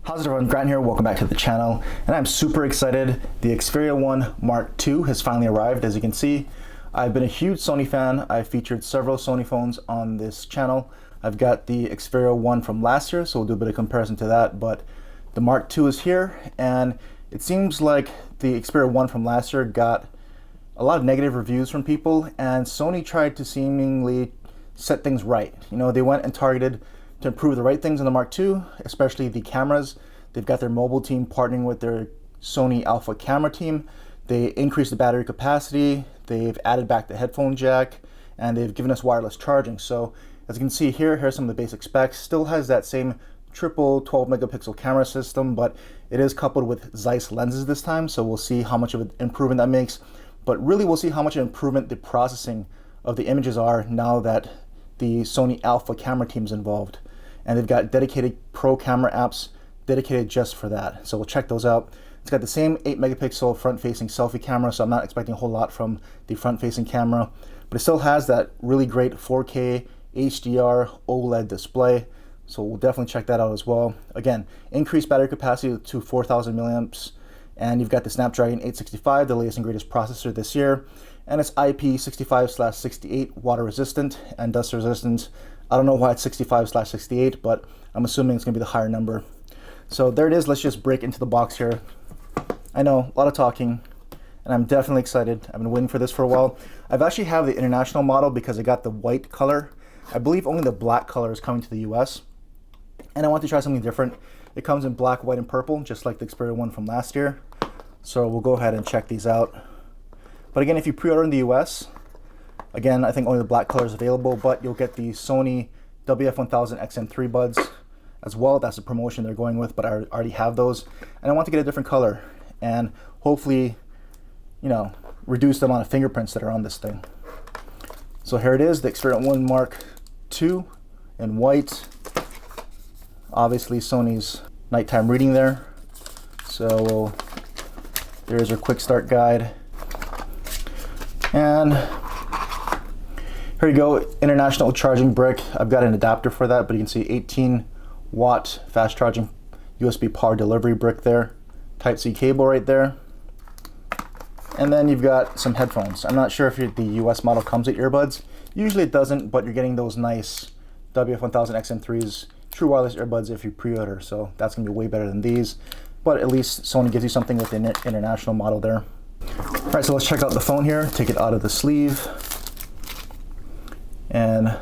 How's it everyone, Grant here, welcome back to the channel, and I'm super excited. The Xperia 1 Mark II has finally arrived. As you can see, I've been a huge Sony fan. I've featured several Sony phones on this channel. I've got the Xperia 1 from last year, so we'll do a bit of comparison to that, but the Mark II is here, and it seems like the Xperia 1 from last year got a lot of negative reviews from people, and Sony tried to seemingly set things right. You know, they went and targeted to improve the right things in the Mark II, especially the cameras. They've got their mobile team partnering with their Sony Alpha camera team. They increased the battery capacity, they've added back the headphone jack, and they've given us wireless charging. So as you can see here, here's some of the basic specs. Still has that same triple 12 megapixel camera system, but it is coupled with Zeiss lenses this time, so we'll see how much of an improvement that makes. But really we'll see how much improvement the processing of the images are now that the Sony Alpha camera team's involved. And they've got dedicated pro camera apps dedicated just for that. So we'll check those out. It's got the same 8 megapixel front facing selfie camera, so I'm not expecting a whole lot from the front facing camera, but it still has that really great 4K HDR OLED display. So we'll definitely check that out as well. Again, increased battery capacity to 4,000 milliamps, and you've got the Snapdragon 865, the latest and greatest processor this year, and it's IP65/68 water resistant and dust resistant. I don't know why it's 65/68, but I'm assuming it's gonna be the higher number. So there it is. Let's just break into the box here. I know, a lot of talking, and I'm definitely excited. I've been waiting for this for a while. I've actually have the international model because I got the white color. I believe only the black color is coming to the US, and I want to try something different. It comes in black, white, and purple, just like the Xperia 1 from last year. So we'll go ahead and check these out. But again, if you pre-order in the US, again, I think only the black color is available, but you'll get the Sony WF-1000 XM3 buds as well. That's the promotion they're going with, but I already have those. And I want to get a different color and hopefully, you know, reduce the amount of fingerprints that are on this thing. So here it is, the Xperia 1 Mark II in white. Obviously Sony's nighttime reading there. So there's our quick start guide. And here you go, international charging brick. I've got an adapter for that, but you can see 18-watt fast charging USB power delivery brick there. Type-C cable right there. And then you've got some headphones. I'm not sure if the US model comes with earbuds. Usually it doesn't, but you're getting those nice WF-1000 XM3s, true wireless earbuds if you pre-order. So that's gonna be way better than these. But at least Sony gives you something with the international model there. All right, so let's check out the phone here. Take it out of the sleeve. And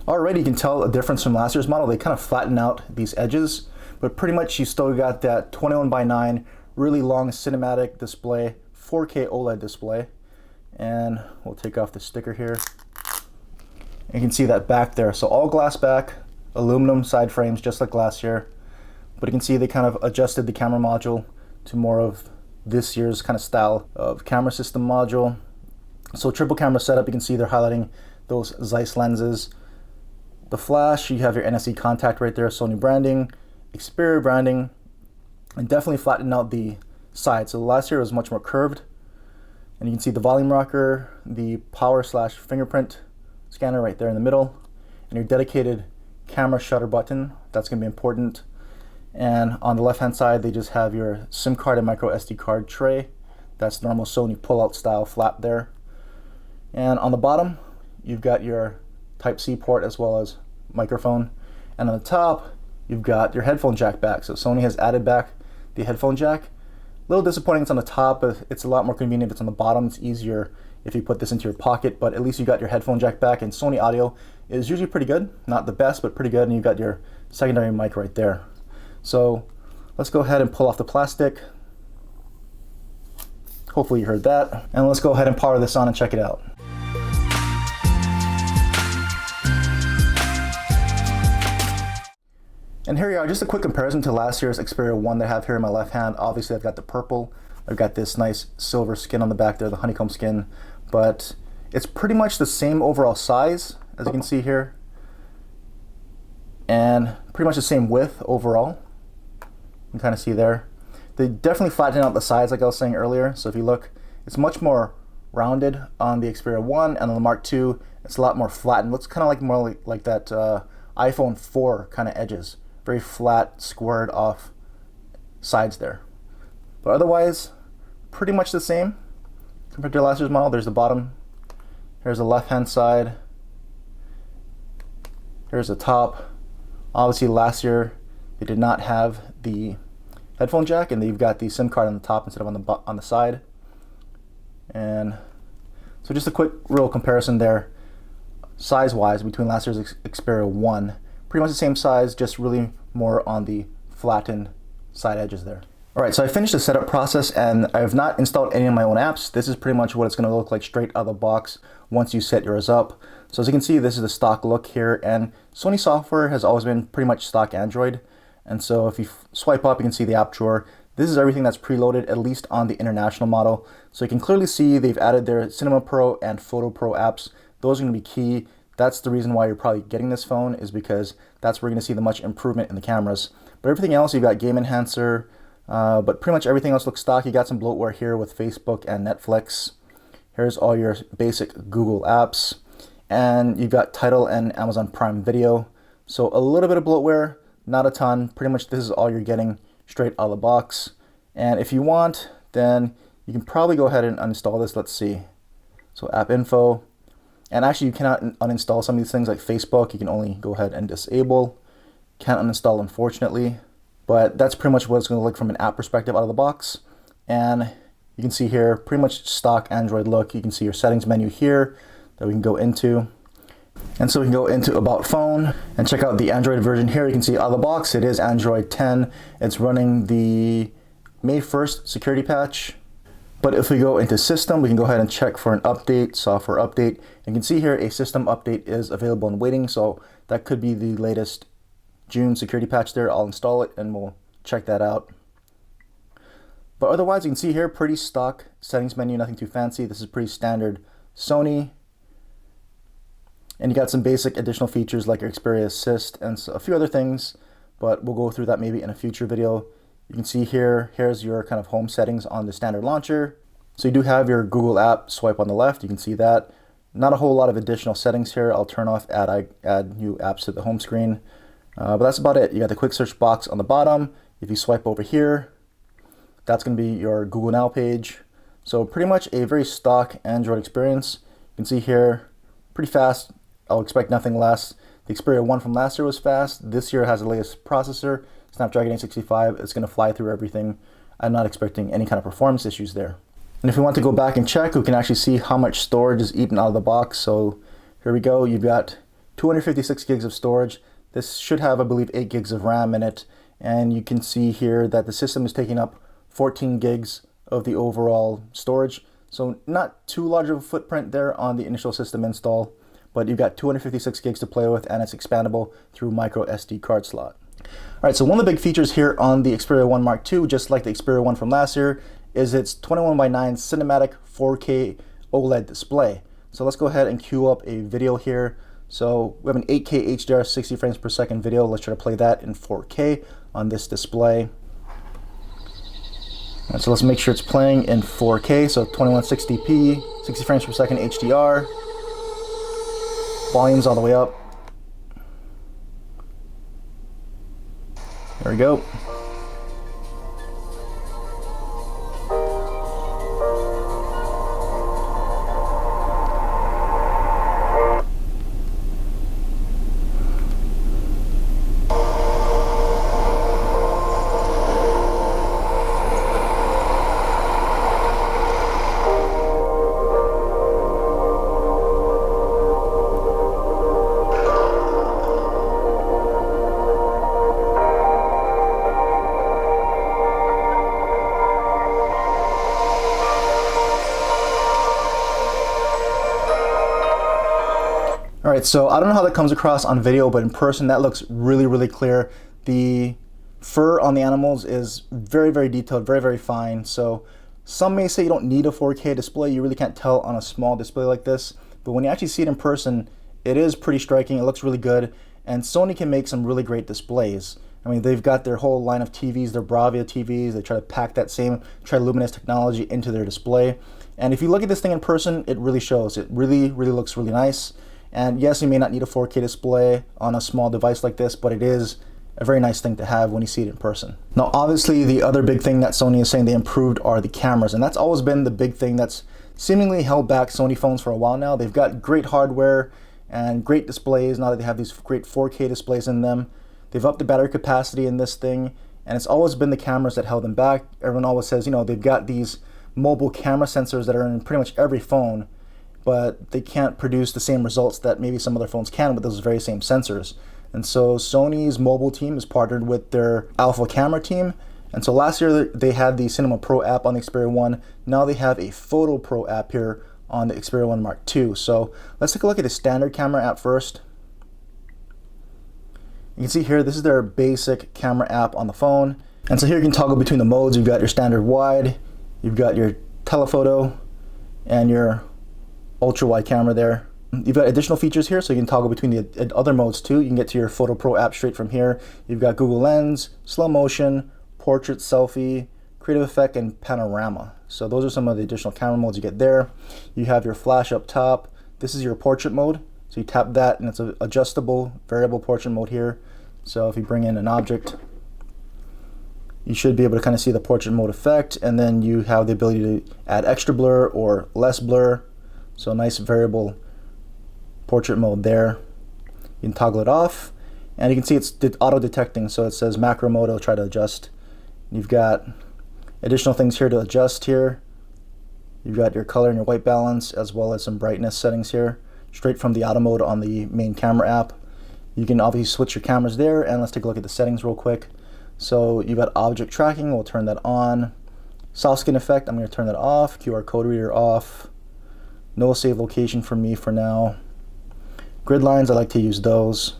already you can tell a difference from last year's model. They kind of flatten out these edges, but pretty much you still got that 21:9 really long cinematic display, 4K OLED display. And we'll take off the sticker here. And you can see that back there. So all glass back, aluminum side frames just like last year. But you can see they kind of adjusted the camera module to more of this year's kind of style of camera system module. So triple camera setup, you can see they're highlighting those Zeiss lenses. The flash, you have your NSE contact right there, Sony branding, Xperia branding, and definitely flattened out the side. So last year was much more curved. And you can see the volume rocker, the power/fingerprint scanner right there in the middle, and your dedicated camera shutter button. That's gonna be important. And on the left-hand side, they just have your SIM card and micro SD card tray. That's normal Sony pull-out style flap there. And on the bottom, you've got your Type-C port as well as microphone. And on the top, you've got your headphone jack back. So Sony has added back the headphone jack. A little disappointing it's on the top, but it's a lot more convenient if it's on the bottom. It's easier if you put this into your pocket, but at least you got your headphone jack back, and Sony audio is usually pretty good. Not the best, but pretty good, and you've got your secondary mic right there. So let's go ahead and pull off the plastic. Hopefully you heard that. And let's go ahead and power this on and check it out. And here you are, just a quick comparison to last year's Xperia 1 that I have here in my left hand. Obviously I've got the purple. I've got this nice silver skin on the back there, the honeycomb skin. But it's pretty much the same overall size, as you can see here. And pretty much the same width overall. You can kind of see there. They definitely flattened out the sides like I was saying earlier. So if you look, it's much more rounded on the Xperia 1, and on the Mark II, it's a lot more flattened. Looks kind of like more like that iPhone 4 kind of edges very flat, squared off sides there. But otherwise, pretty much the same compared to last year's model. There's the bottom, here's the left-hand side, here's the top. Obviously last year they did not have the headphone jack, and they've got the SIM card on the top instead of on the side. And so just a quick real comparison there, size-wise, between last year's Xperia 1. Pretty much the same size, just really more on the flattened side edges there. Alright, so I finished the setup process and I have not installed any of my own apps. This is pretty much what it's going to look like straight out of the box once you set yours up. So as you can see, this is the stock look here, and Sony software has always been pretty much stock Android. And so if you swipe up, you can see the app drawer. This is everything that's preloaded, at least on the international model. So you can clearly see they've added their Cinema Pro and Photo Pro apps. Those are going to be key. That's the reason why you're probably getting this phone, is because that's where you're going to see the much improvement in the cameras. But everything else, you've got Game Enhancer, but pretty much everything else looks stock. You got some bloatware here with Facebook and Netflix. Here's all your basic Google apps. And you've got Tidal and Amazon Prime Video. So a little bit of bloatware, not a ton. Pretty much this is all you're getting straight out of the box. And if you want, then you can probably go ahead and uninstall this. Let's see. So app info. And actually you cannot uninstall some of these things like Facebook. You can only go ahead and disable. Can't uninstall, unfortunately. But that's pretty much what it's going to look from an app perspective out of the box. And you can see here, pretty much stock Android look. You can see your settings menu here that we can go into. And so we can go into About Phone and check out the Android version here. You can see out of the box, it is Android 10. It's running the May 1st security patch. But if we go into System, we can go ahead and check for an update, software update. You can see here a system update is available and waiting. So that could be the latest June security patch there. I'll install it and we'll check that out. But otherwise, you can see here, pretty stock settings menu, nothing too fancy. This is pretty standard Sony. And you got some basic additional features like your Xperia Assist and a few other things, but we'll go through that maybe in a future video. You can see here, here's your kind of home settings on the standard launcher. So you do have your Google app swipe on the left. You can see that. Not a whole lot of additional settings here. I'll turn off add new apps to the home screen. But that's about it. You got the quick search box on the bottom. If you swipe over here, that's going to be your Google Now page. So pretty much a very stock Android experience. You can see here, pretty fast. I'll expect nothing less. The Xperia 1 from last year was fast. This year has the latest processor, Snapdragon 865. It's going to fly through everything. I'm not expecting any kind of performance issues there. And if we want to go back and check, we can actually see how much storage is eaten out of the box. So here we go. You've got 256 gigs of storage. This should have, I believe, 8 gigs of RAM in it. And you can see here that the system is taking up 14 gigs of the overall storage. So not too large of a footprint there on the initial system install, but you've got 256 gigs to play with, and it's expandable through micro SD card slot. All right, so one of the big features here on the Xperia 1 Mark II, just like the Xperia 1 from last year, is its 21:9 cinematic 4K OLED display. So let's go ahead and queue up a video here. So we have an 8K HDR 60 frames per second video. Let's try to play that in 4K on this display. And so let's make sure it's playing in 4K, so 2160p, 60 frames per second HDR. Volume's all the way up. There we go. All right, so I don't know how that comes across on video, but in person that looks really, really clear. The fur on the animals is very, very detailed, very, very fine. So some may say you don't need a 4K display. You really can't tell on a small display like this. But when you actually see it in person, it is pretty striking. It looks really good. And Sony can make some really great displays. I mean, they've got their whole line of TVs, their Bravia TVs. They try to pack that same triluminous technology into their display. And if you look at this thing in person, it really shows. It really, really looks really nice. And yes, you may not need a 4K display on a small device like this, but it is a very nice thing to have when you see it in person. Now, obviously, the other big thing that Sony is saying they improved are the cameras, and that's always been the big thing that's seemingly held back Sony phones for a while now. They've got great hardware and great displays now that they have these great 4K displays in them. They've upped the battery capacity in this thing, and it's always been the cameras that held them back. Everyone always says, you know, they've got these mobile camera sensors that are in pretty much every phone, but they can't produce the same results that maybe some other phones can with those very same sensors. And so Sony's mobile team is partnered with their Alpha camera team. And so last year they had the Cinema Pro app on the Xperia 1. Now they have a Photo Pro app here on the Xperia 1 Mark II. So let's take a look at the standard camera app first. You can see here, this is their basic camera app on the phone. And so here you can toggle between the modes. You've got your standard wide, you've got your telephoto, and your ultra wide camera there. You've got additional features here, so you can toggle between the other modes too. You can get to your Photo Pro app straight from here. You've got Google Lens, slow motion, portrait, selfie, creative effect, and panorama. So those are some of the additional camera modes you get there. You have your flash up top. This is your portrait mode. So you tap that and it's an adjustable variable portrait mode here. So if you bring in an object, you should be able to kind of see the portrait mode effect, and then you have the ability to add extra blur or less blur. So a nice variable portrait mode there. You can toggle it off, and you can see it's auto detecting, so it says macro mode. It'll try to adjust. You've got additional things here to adjust here. You've got your color and your white balance, as well as some brightness settings here, straight from the auto mode on the main camera app. You can obviously switch your cameras there, and let's take a look at the settings real quick. So you've got object tracking, we'll turn that on. Soft skin effect, I'm going to turn that off. QR code reader off. No save location for me for now. Grid lines, I like to use those.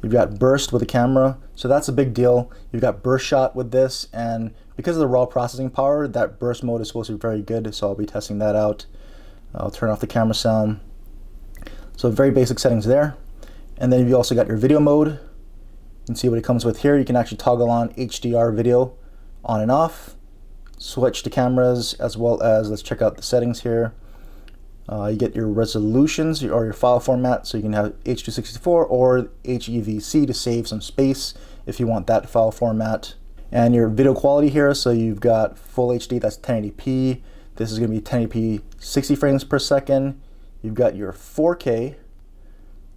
You've got burst with the camera, so that's a big deal. You've got burst shot with this, and because of the raw processing power, that burst mode is supposed to be very good, so I'll be testing that out. I'll turn off the camera sound. So very basic settings there. And then you also got your video mode. You can see what it comes with here. You can actually toggle on HDR video on and off. Switch the cameras, as well as, let's check out the settings here. You get your resolutions or your file format, so you can have H.264 or HEVC to save some space if you want that file format. And your video quality here, so you've got full HD, that's 1080p. This is going to be 1080p 60 frames per second. You've got your 4K.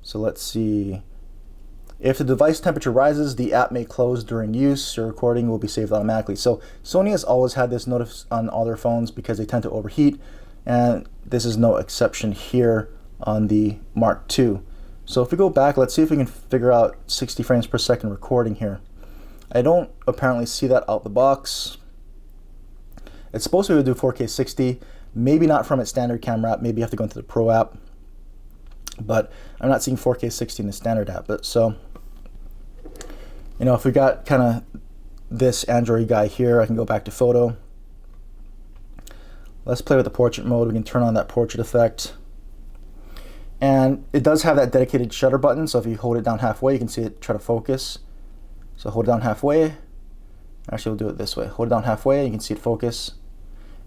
So let's see. If the device temperature rises, the app may close during use. Your recording will be saved automatically. So Sony has always had this notice on all their phones because they tend to overheat. And this is no exception here on the Mark II. So if we go back, let's see if we can figure out 60 frames per second recording here. I don't apparently see that out the box. It's supposed to be able to do 4K 60, maybe not from its standard camera app, maybe you have to go into the Pro app. But I'm not seeing 4K 60 in the standard app. But so, you know, if we got kind of this Android guy here, I can go back to photo. Let's play with the portrait mode. We can turn on that portrait effect. And it does have that dedicated shutter button, so if you hold it down halfway, you can see it try to focus. So hold it down halfway. Actually, we'll do it this way. Hold it down halfway, you can see it focus.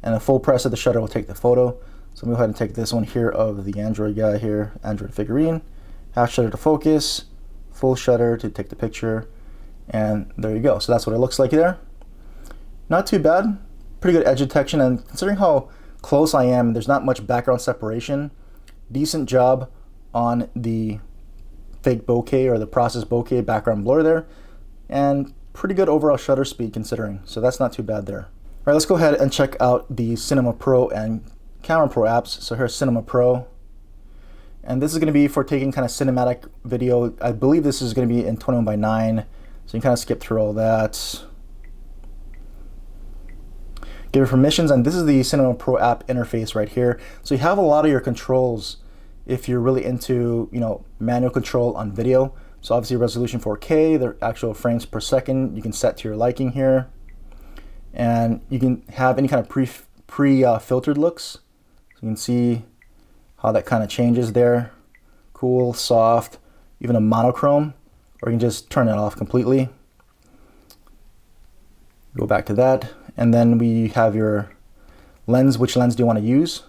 And a full press of the shutter will take the photo. So I'm going to go ahead and take this one here of the Android guy here, Android figurine. Half shutter to focus, full shutter to take the picture. And there you go. So that's what it looks like there. Not too bad. Pretty good edge detection, and considering how close I am, there's not much background separation. Decent job on the fake bokeh or the process bokeh background blur there, and pretty good overall shutter speed considering, so that's not too bad there. All right, let's go ahead and check out the Cinema Pro and Camera Pro apps. So here's Cinema Pro, and this is going to be for taking kind of cinematic video. I believe this is going to be in 21:9, so you can kind of skip through all that. Give your permissions, and this is the Cinema Pro app interface right here. So you have a lot of your controls if you're really into, you know, manual control on video. So obviously resolution 4K, the actual frames per second, you can set to your liking here. And you can have any kind of pre-filtered looks. So you can see how that kind of changes there. Cool, soft, even a monochrome, or you can just turn it off completely. Go back to that. And then we have your lens. Which lens do you want to use?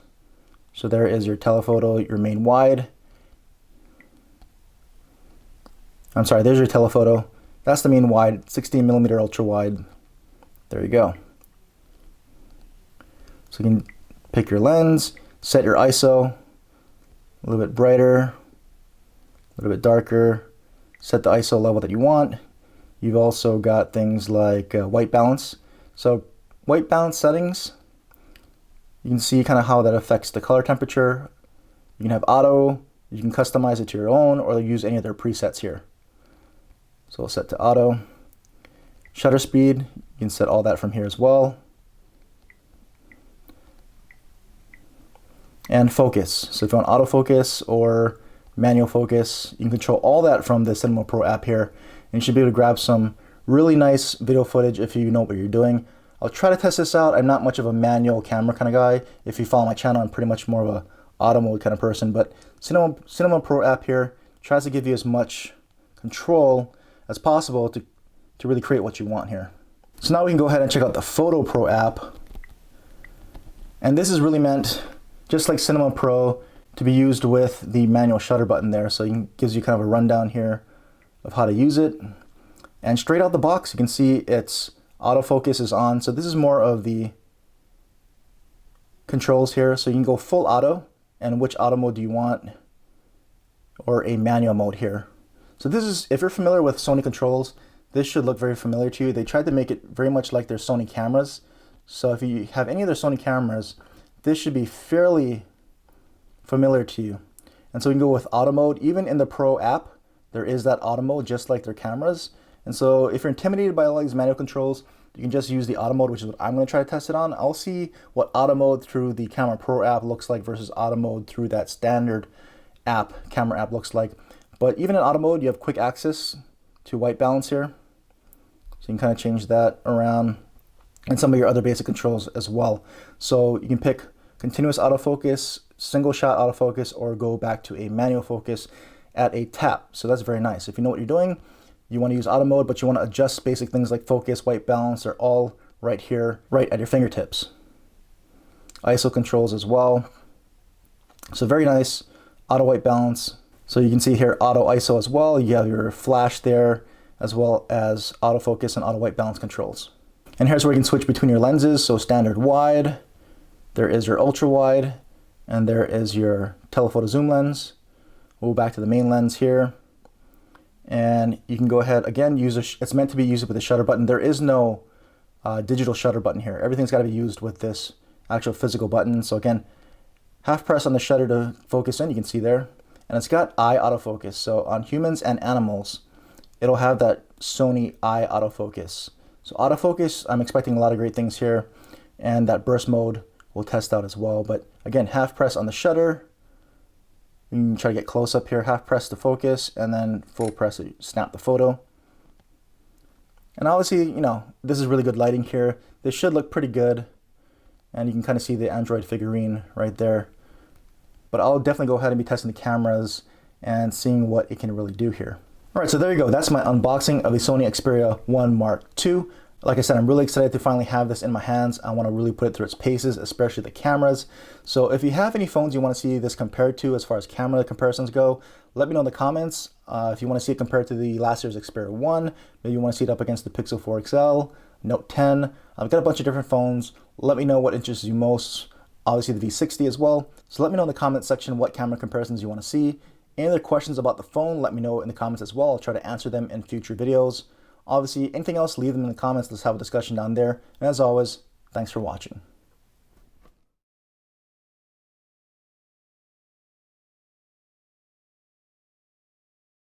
So there is your telephoto, your main wide. I'm sorry, there's your telephoto. That's the main wide, 16mm ultra wide. There you go. So you can pick your lens, set your ISO, a little bit brighter, a little bit darker, set the ISO level that you want. You've also got things like white balance. So white balance settings, you can see kind of how that affects the color temperature. You can have auto, you can customize it to your own, or use any of their presets here. So we'll set to auto. Shutter speed, you can set all that from here as well. And focus. So if you want autofocus or manual focus, you can control all that from the Cinema Pro app here. And you should be able to grab some really nice video footage if you know what you're doing. I'll try to test this out. I'm not much of a manual camera kind of guy. If you follow my channel, I'm pretty much more of a auto mode kind of person. But Cinema Pro app here tries to give you as much control as possible to really create what you want here. So now we can go ahead and check out the Photo Pro app. And this is really meant, just like Cinema Pro, to be used with the manual shutter button there. So it gives you kind of a rundown here of how to use it. And straight out the box, you can see its autofocus is on. So this is more of the controls here. So you can go full auto, and which auto mode do you want, or a manual mode here. So this is, if you're familiar with Sony controls, this should look very familiar to you. They tried to make it very much like their Sony cameras. So if you have any of their Sony cameras, this should be fairly familiar to you. And so you can go with auto mode. Even in the Pro app, there is that auto mode just like their cameras. And so if you're intimidated by all these manual controls, you can just use the auto mode, which is what I'm going to try to test it on. I'll see what auto mode through the Camera Pro app looks like versus auto mode through that standard app, camera app looks like. But even in auto mode, you have quick access to white balance here. So you can kind of change that around, and some of your other basic controls as well. So you can pick continuous autofocus, single shot autofocus, or go back to a manual focus at a tap. So that's very nice. If you know what you're doing, you want to use auto mode, but you want to adjust basic things like focus, white balance, they're all right here, right at your fingertips. ISO controls as well. So very nice. Auto white balance. So you can see here auto ISO as well. You have your flash there, as well as autofocus and auto white balance controls. And here's where you can switch between your lenses. So standard wide, there is your ultra wide, and there is your telephoto zoom lens. We'll go back to the main lens here. And you can go ahead, again, it's meant to be used with the shutter button. There is no digital shutter button here. Everything's got to be used with this actual physical button. So again, half press on the shutter to focus in, you can see there. And it's got eye autofocus. So on humans and animals, it'll have that Sony eye autofocus. So autofocus, I'm expecting a lot of great things here. And that burst mode we'll test out as well. But again, half press on the shutter. You can try to get close up here, half press to focus, and then full press to snap the photo. And obviously, you know, this is really good lighting here. This should look pretty good. And you can kind of see the Android figurine right there. But I'll definitely go ahead and be testing the cameras and seeing what it can really do here. All right, so there you go. That's my unboxing of the Sony Xperia 1 Mark II. Like I said, I'm really excited to finally have this in my hands. I want to really put it through its paces, especially the cameras. So if you have any phones you want to see this compared to as far as camera comparisons go, let me know in the comments. If you want to see it compared to the last year's Xperia 1, maybe you want to see it up against the Pixel 4 XL, Note 10. I've got a bunch of different phones. Let me know what interests you most. Obviously the V60 as well. So let me know in the comments section what camera comparisons you want to see. Any other questions about the phone, let me know in the comments as well. I'll try to answer them in future videos. Obviously, anything else, leave them in the comments. Let's have a discussion down there. And as always, thanks for watching.